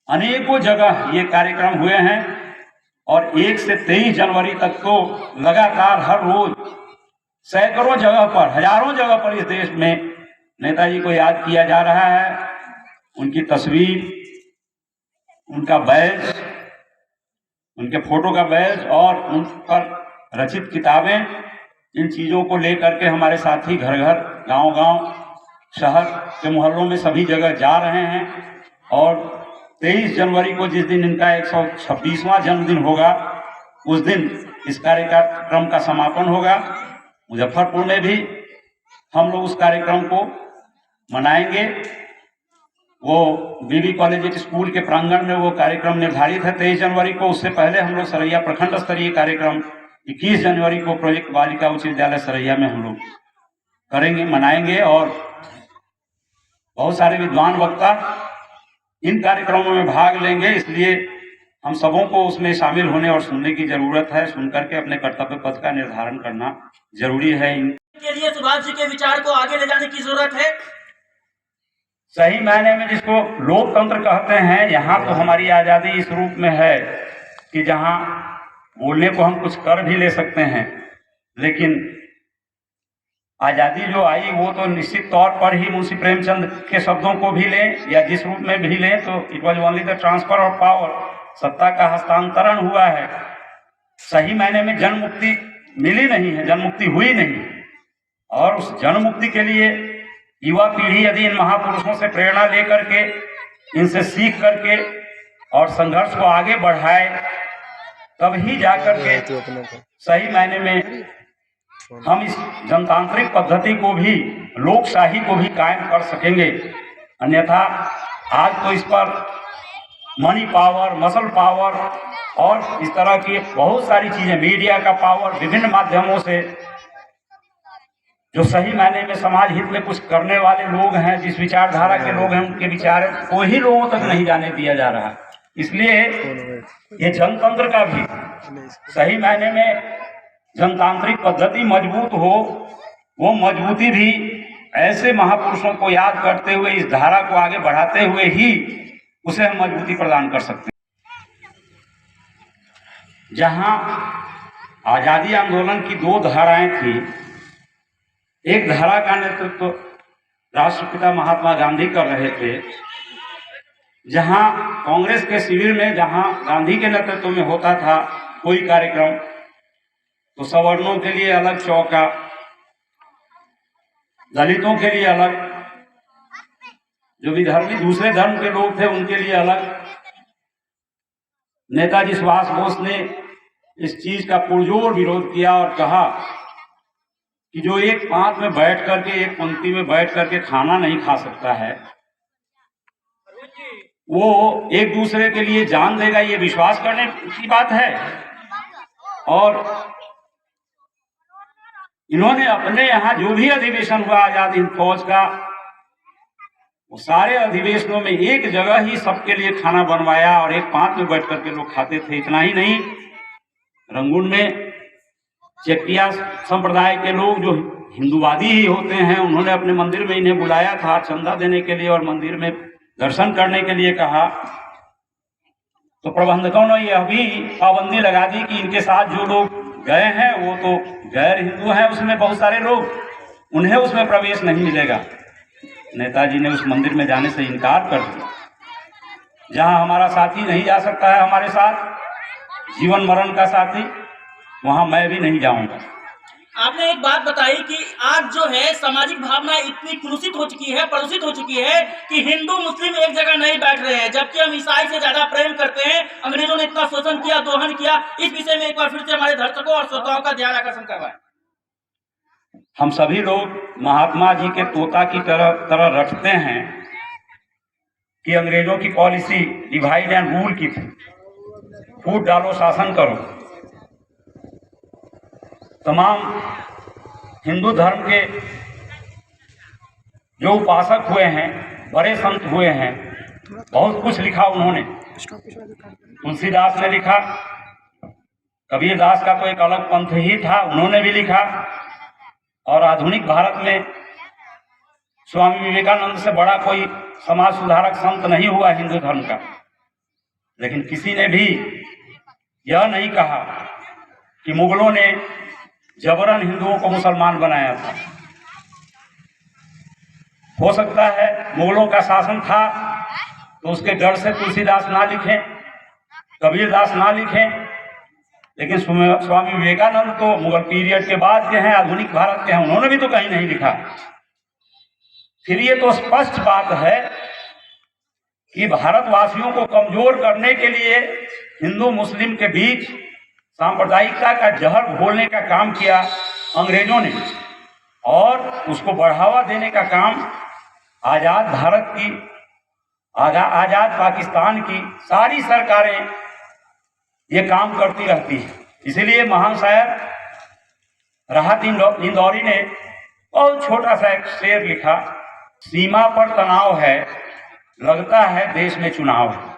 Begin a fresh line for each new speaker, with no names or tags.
अनेकों जगह ये कार्यक्रम हुए हैं और 1 से 23 जनवरी तक तो लगातार हर रोज सैकड़ों जगह पर, हजारों जगह पर इस देश में नेताजी को याद किया जा रहा है। उनकी तस्वीर, उनका बैज, उनके फोटो का बैज और उन पर रचित किताबें, इन चीजों को लेकर के हमारे साथी घर घर, गांव गांव, शहर के मोहल्लों में सभी जगह जा रहे हैं। और 23 जनवरी को जिस दिन इनका 126वां जन्मदिन होगा, उस दिन इस कार्यक्रम का समापन होगा। मुजफ्फरपुर में भी हम लोग उस कार्यक्रम को मनाएंगे। वो बीबी कॉलेज स्कूल के प्रांगण में वो कार्यक्रम निर्धारित है 23 जनवरी को। उससे पहले हम लोग सरैया प्रखंड स्तरीय कार्यक्रम 21 जनवरी को प्रोजेक्ट बालिका उच्च विद्यालय सरैया में हम लोग करेंगे, मनाएंगे। और बहुत सारे विद्वान वक्ता इन कार्यक्रमों में भाग लेंगे, इसलिए हम सबों को उसमें शामिल होने और सुनने की जरूरत है। सुनकर के अपने कर्तव्य पथ का निर्धारण करना जरूरी है।
इनके लिए सुभाष जी के विचार को आगे ले जाने की जरूरत है।
सही मायने में जिसको लोकतंत्र कहते हैं, यहाँ तो हमारी आजादी इस रूप में है कि जहाँ बोलने को हम कुछ कर भी ले सकते हैं, लेकिन आजादी जो आई वो तो निश्चित तौर पर ही मुंशी प्रेमचंद के शब्दों को भी लें या जिस रूप में भी लें, तो it was only the transfer of power, सत्ता का हस्तांतरण हुआ है। सही मायने में जन मुक्ति मिली नहीं है, जन मुक्ति हुई नहीं। और उस जन मुक्ति के लिए युवा पीढ़ी यदि इन महापुरुषों से प्रेरणा लेकर के, इनसे सीख करके और संघर्ष को आगे बढ़ाए, तब ही जाकर के सही मायने में हम इस जनतांत्रिक पद्धति को भी, लोकशाही को भी कायम कर सकेंगे। अन्यथा आज तो इस पर मनी पावर, मसल पावर और इस तरह की बहुत सारी चीजें, मीडिया का पावर, विभिन्न माध्यमों से जो सही मायने में समाज हित में कुछ करने वाले लोग हैं, जिस विचारधारा के लोग हैं, उनके विचार को ही लोगों तक नहीं जाने दिया जा रहा। इसलिए ये जनतंत्र का भी सही मायने में जनतांत्रिक पद्धति मजबूत हो, वो मजबूती भी ऐसे महापुरुषों को याद करते हुए, इस धारा को आगे बढ़ाते हुए ही उसे हम मजबूती प्रदान कर सकते हैं। जहां आजादी आंदोलन की 2 धाराएं थी, एक धारा का नेतृत्व राष्ट्रपिता महात्मा गांधी कर रहे थे, जहां कांग्रेस के शिविर में, जहां गांधी के नेतृत्व में होता था कोई कार्यक्रम, तो सवर्णों के लिए अलग चौका, दलितों के लिए अलग, जो विधर्मी दूसरे धर्म के लोग थे उनके लिए अलग। नेताजी सुभाष बोस ने इस चीज का पुरजोर विरोध किया और कहा कि जो एक पांत में बैठ करके, एक पंक्ति में बैठ करके खाना नहीं खा सकता है, वो एक दूसरे के लिए जान देगा, ये विश्वास करने की बात है। और इन्होंने अपने यहाँ जो भी अधिवेशन हुआ आजाद हिंद फौज का, वो सारे अधिवेशनों में एक जगह ही सबके लिए खाना बनवाया और एक पांत में बैठ करके लोग खाते थे। इतना ही नहीं, रंगून में चेकिया संप्रदाय के लोग जो हिंदूवादी ही होते हैं, उन्होंने अपने मंदिर में इन्हें बुलाया था चंदा देने के लिए और मंदिर में दर्शन करने के लिए कहा। तो प्रबंधकों ने यह भी पाबंदी लगा दी कि इनके साथ जो लोग गए हैं वो तो गैर हिंदू हैं, उसमें बहुत सारे लोग, उन्हें उसमें प्रवेश नहीं मिलेगा। नेताजी ने उस मंदिर में जाने से इनकार कर दिया। जहां हमारा साथी नहीं जा सकता है हमारे साथ, जीवन मरण का साथी, वहां मैं भी नहीं जाऊंगा।
आपने एक बात बताई कि आज जो है सामाजिक भावना इतनी कलुषित हो चुकी है, प्रदूषित हो चुकी है कि हिंदू मुस्लिम एक जगह नहीं बैठ रहे हैं, जबकि हम ईसाई से ज्यादा प्रेम करते हैं। अंग्रेजों ने इतना शोषण किया, दोहन किया। इस विषय में एक बार फिर से हमारे दर्शकों और श्रोताओं का ध्यान आकर्षण करवाएं।
हम सभी लोग महात्मा जी के तोता की तरह रटते हैं कि अंग्रेजों की पॉलिसी डिवाइड एंड रूल की थी, फूट डालो शासन करो। तमाम हिंदू धर्म के जो उपासक हुए हैं, बड़े संत हुए हैं, बहुत कुछ लिखा उन्होंने। तुलसीदास ने लिखा, कबीरदास का तो एक अलग पंथ ही था, उन्होंने भी लिखा। और आधुनिक भारत में स्वामी विवेकानंद से बड़ा कोई समाज सुधारक संत नहीं हुआ हिंदू धर्म का, लेकिन किसी ने भी यह नहीं कहा कि मुगलों ने जबरन हिंदुओं को मुसलमान बनाया था। हो सकता है मुगलों का शासन था तो उसके डर से तुलसीदास ना लिखें, कबीरदास ना लिखें, लेकिन स्वामी विवेकानंद तो मुगल पीरियड के बाद के हैं, आधुनिक भारत के हैं, उन्होंने भी तो कहीं नहीं लिखा। फिर ये तो स्पष्ट बात है कि भारतवासियों को कमजोर करने के लिए हिंदू मुस्लिम के बीच सांप्रदायिकता का जहर घोलने का काम किया अंग्रेजों ने, और उसको बढ़ावा देने का काम आजाद भारत की, आजाद पाकिस्तान की सारी सरकारें ये काम करती रहती है। इसीलिए महान शायर राहत इंदौरी ने बहुत छोटा सा एक शेर लिखा, सीमा पर तनाव है, लगता है देश में चुनाव है।